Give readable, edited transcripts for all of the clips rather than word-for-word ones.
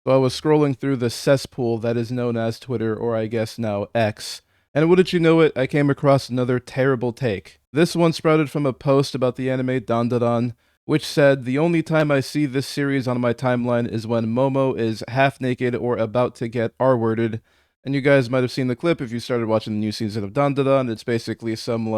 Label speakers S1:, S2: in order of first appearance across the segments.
S1: So I was scrolling through the cesspool that is known as Twitter, or I guess now X, and wouldn't you know it, I came across another terrible take. This one sprouted from a post about the anime Dandadan, which said, "The only time I see this series on my timeline is when Momo is half naked or about to get R-worded." And you guys might have seen the clip if you started watching the new season of Dandadan. It's basically some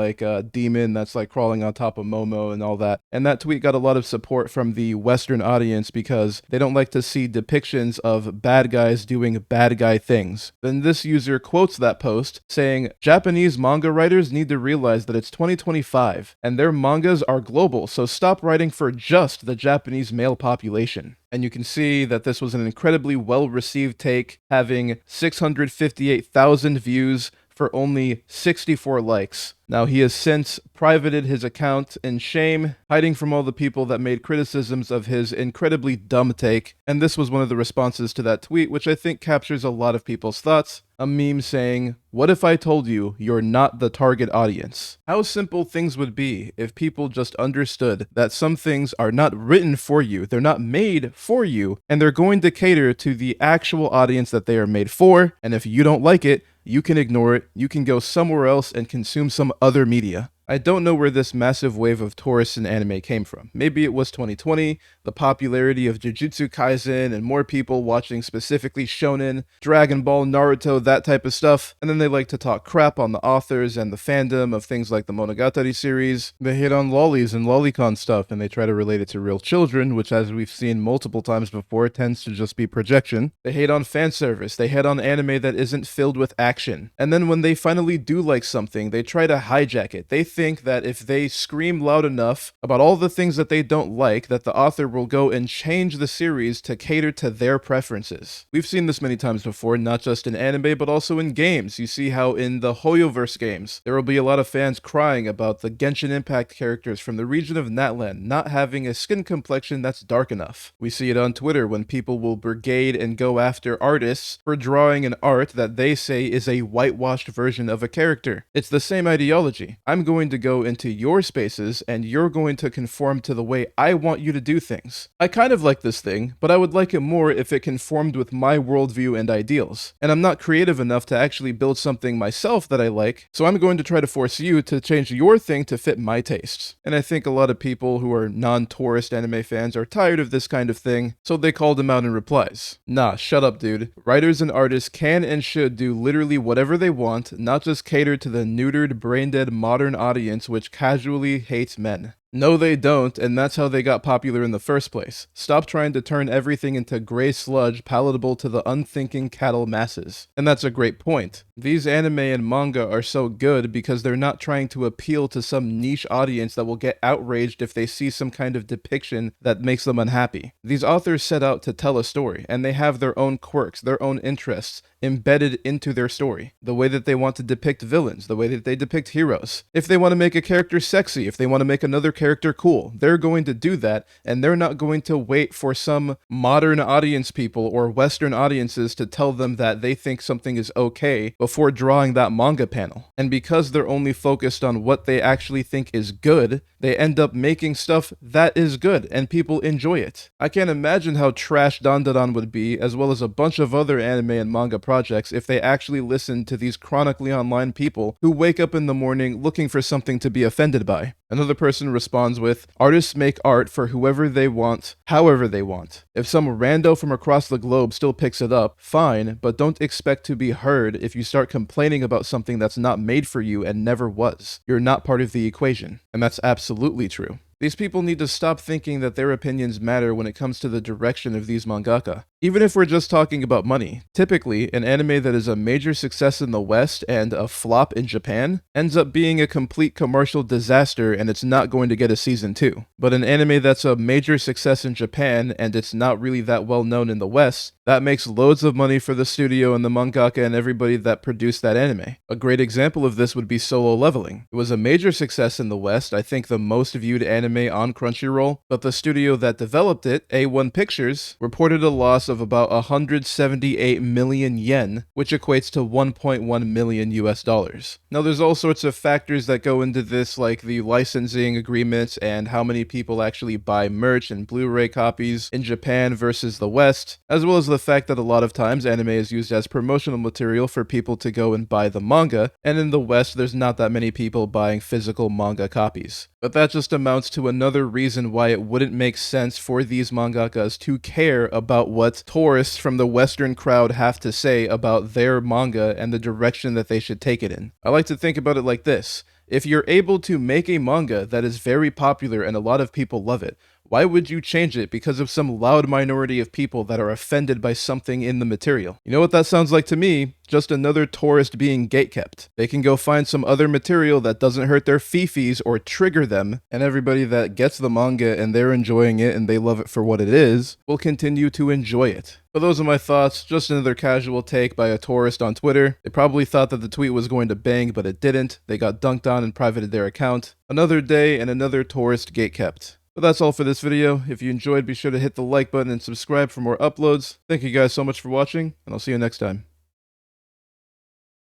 S1: demon that's like crawling on top of Momo and all that. And that tweet got a lot of support from the Western audience because they don't like to see depictions of bad guys doing bad guy things. Then this user quotes that post saying, "Japanese manga writers need to realize that it's 2025 and their mangas are global, so stop writing for just the Japanese male population." And you can see that this was an incredibly well-received take, having 658,000 views for only 64 likes. Now, he has since privated his account in shame, hiding from all the people that made criticisms of his incredibly dumb take, and this was one of the responses to that tweet, which I think captures a lot of people's thoughts. A meme saying, "What if I told you you're not the target audience?" How simple things would be if people just understood that some things are not written for you, they're not made for you, and they're going to cater to the actual audience that they are made for, and if you don't like it, you can ignore it, you can go somewhere else and consume some other media. I don't know where this massive wave of tourists in anime came from. Maybe it was 2020, the popularity of Jujutsu Kaisen and more people watching specifically shonen, Dragon Ball, Naruto, that type of stuff, and then they like to talk crap on the authors and the fandom of things like the Monogatari series. They hit on lollies and lolicon stuff, and they try to relate it to real children, which, as we've seen multiple times before, tends to just be projection. They hate on fan service, they hate on anime that isn't filled with action. And then when they finally do like something, they try to hijack it. They think that if they scream loud enough about all the things that they don't like, that the author will go and change the series to cater to their preferences. We've seen this many times before, not just in anime, but also in games. You see how in the Hoyoverse games, there will be a lot of fans crying about the Genshin Impact characters from the region of Natlan not having a skin complexion that's dark enough. We see it on Twitter when people will brigade and go after artists for drawing an art that they say is a whitewashed version of a character. It's the same ideology. I'm going to go into your spaces and you're going to conform to the way I want you to do things. I kind of like this thing, but I would like it more if it conformed with my worldview and ideals. And I'm not creative enough to actually build something myself that I like, so I'm going to try to force you to change your thing to fit my tastes. And I think a lot of people who are non-tourist anime fans are tired of this kind of thing, so they called him out in replies. Nah, shut up, dude. Writers and artists can and should do literally whatever they want, not just cater to the neutered, brain-dead modern audience which casually hates men. No, they don't, and that's how they got popular in the first place. Stop trying to turn everything into gray sludge palatable to the unthinking cattle masses. And that's a great point. These anime and manga are so good because they're not trying to appeal to some niche audience that will get outraged if they see some kind of depiction that makes them unhappy. These authors set out to tell a story, and they have their own quirks, their own interests, embedded into their story. The way that they want to depict villains, the way that they depict heroes. If they want to make a character sexy, if they want to make another character cool, they're going to do that, and they're not going to wait for some modern audience people or Western audiences to tell them that they think something is okay before drawing that manga panel. And because they're only focused on what they actually think is good, they end up making stuff that is good, and people enjoy it. I can't imagine how trash Dandadan would be, as well as a bunch of other anime and manga projects, if they actually listened to these chronically online people who wake up in the morning looking for something to be offended by. Another person responds with, "Artists make art for whoever they want, however they want. If some rando from across the globe still picks it up, fine, but don't expect to be heard if you start complaining about something that's not made for you and never was. You're not part of the equation." And that's absolutely true. These people need to stop thinking that their opinions matter when it comes to the direction of these mangaka. Even if we're just talking about money, typically an anime that is a major success in the West and a flop in Japan ends up being a complete commercial disaster and it's not going to get a season 2. But an anime that's a major success in Japan and it's not really that well known in the West, that makes loads of money for the studio and the mangaka and everybody that produced that anime. A great example of this would be Solo Leveling. It was a major success in the West, I think the most viewed anime on Crunchyroll, but the studio that developed it, A1 Pictures, reported a loss of of about 178 million yen, which equates to 1.1 million US dollars. Now, there's all sorts of factors that go into this, like the licensing agreements and how many people actually buy merch and Blu-ray copies in Japan versus the West, as well as the fact that a lot of times anime is used as promotional material for people to go and buy the manga, and in the West there's not that many people buying physical manga copies. But that just amounts to another reason why it wouldn't make sense for these mangakas to care about what tourists from the Western crowd have to say about their manga and the direction that they should take it in. I like to think about it like this. If you're able to make a manga that is very popular and a lot of people love it, why would you change it because of some loud minority of people that are offended by something in the material? You know what that sounds like to me? Just another tourist being gatekept. They can go find some other material that doesn't hurt their fifis or trigger them, and everybody that gets the manga and they're enjoying it and they love it for what it is will continue to enjoy it. But those are my thoughts, just another casual take by a tourist on Twitter. They probably thought that the tweet was going to bang, but it didn't. They got dunked on and privated their account. Another day and another tourist gatekept. But that's all for this video. If you enjoyed, be sure to hit the like button and subscribe for more uploads. Thank you guys so much for watching, and I'll see you next time.